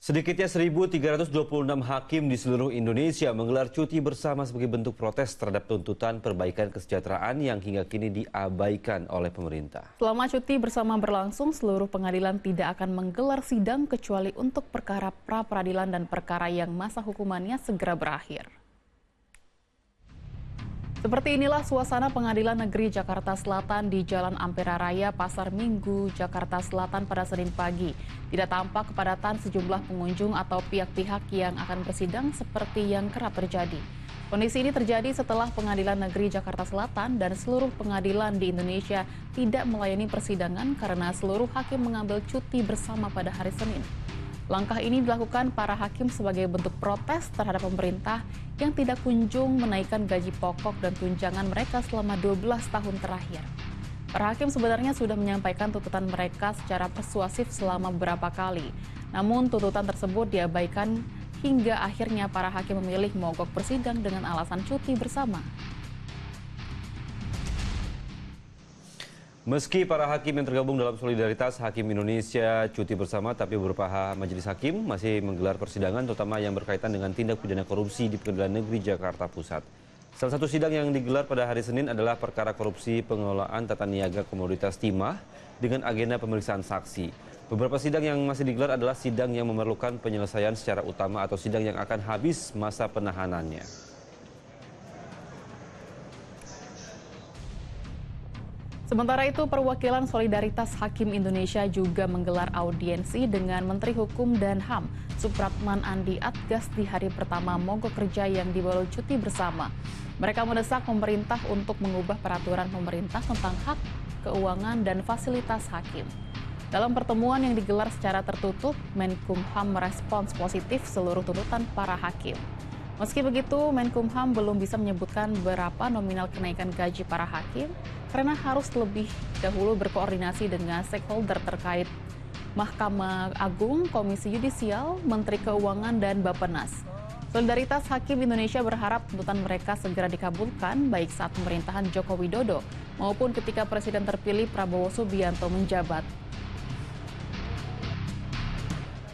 Sedikitnya 1.326 hakim di seluruh Indonesia menggelar cuti bersama sebagai bentuk protes terhadap tuntutan perbaikan kesejahteraan yang hingga kini diabaikan oleh pemerintah. Selama cuti bersama berlangsung, seluruh pengadilan tidak akan menggelar sidang kecuali untuk perkara pra-peradilan dan perkara yang masa hukumannya segera berakhir. Seperti inilah suasana Pengadilan Negeri Jakarta Selatan di Jalan Ampera Raya, Pasar Minggu, Jakarta Selatan pada Senin pagi. Tidak tampak kepadatan sejumlah pengunjung atau pihak-pihak yang akan bersidang seperti yang kerap terjadi. Kondisi ini terjadi setelah Pengadilan Negeri Jakarta Selatan dan seluruh pengadilan di Indonesia tidak melayani persidangan karena seluruh hakim mengambil cuti bersama pada hari Senin. Langkah ini dilakukan para hakim sebagai bentuk protes terhadap pemerintah yang tidak kunjung menaikkan gaji pokok dan tunjangan mereka selama 12 tahun terakhir. Para hakim sebenarnya sudah menyampaikan tuntutan mereka secara persuasif selama beberapa kali. Namun tuntutan tersebut diabaikan hingga akhirnya para hakim memilih mogok bersidang dengan alasan cuti bersama. Meski para hakim yang tergabung dalam Solidaritas Hakim Indonesia cuti bersama, tapi beberapa majelis hakim masih menggelar persidangan terutama yang berkaitan dengan tindak pidana korupsi di Pengadilan Negeri Jakarta Pusat. Salah satu sidang yang digelar pada hari Senin adalah perkara korupsi pengelolaan tata niaga komoditas timah dengan agenda pemeriksaan saksi. Beberapa sidang yang masih digelar adalah sidang yang memerlukan penyelesaian secara utama atau sidang yang akan habis masa penahanannya. Sementara itu, perwakilan Solidaritas Hakim Indonesia juga menggelar audiensi dengan Menteri Hukum dan HAM, Supratman Andi Adgas di hari pertama mogok kerja yang dibawa cuti bersama. Mereka mendesak pemerintah untuk mengubah peraturan pemerintah tentang hak, keuangan, dan fasilitas hakim. Dalam pertemuan yang digelar secara tertutup, Menkumham merespons positif seluruh tuntutan para hakim. Meski begitu, Menkumham belum bisa menyebutkan berapa nominal kenaikan gaji para hakim karena harus lebih dahulu berkoordinasi dengan stakeholder terkait Mahkamah Agung, Komisi Yudisial, Menteri Keuangan, dan Bappenas. Solidaritas Hakim Indonesia berharap tuntutan mereka segera dikabulkan baik saat pemerintahan Joko Widodo maupun ketika Presiden terpilih Prabowo Subianto menjabat.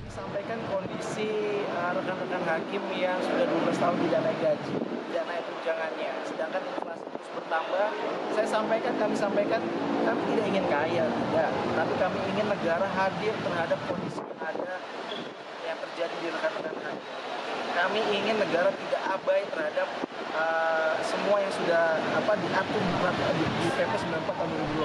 Sampaikan kondisi rekan-rekan hakim yang sudah 12 tahun tidak naik gaji, tidak naik tunjangannya, sedangkan inflasi terus bertambah. Kami sampaikan, kami tidak ingin kaya, tidak, tapi kami ingin negara hadir terhadap kondisi yang ada yang terjadi di rekan-rekan hakim. Kami ingin negara tidak abai terhadap semua yang sudah diatur di PP 94 tahun 2020.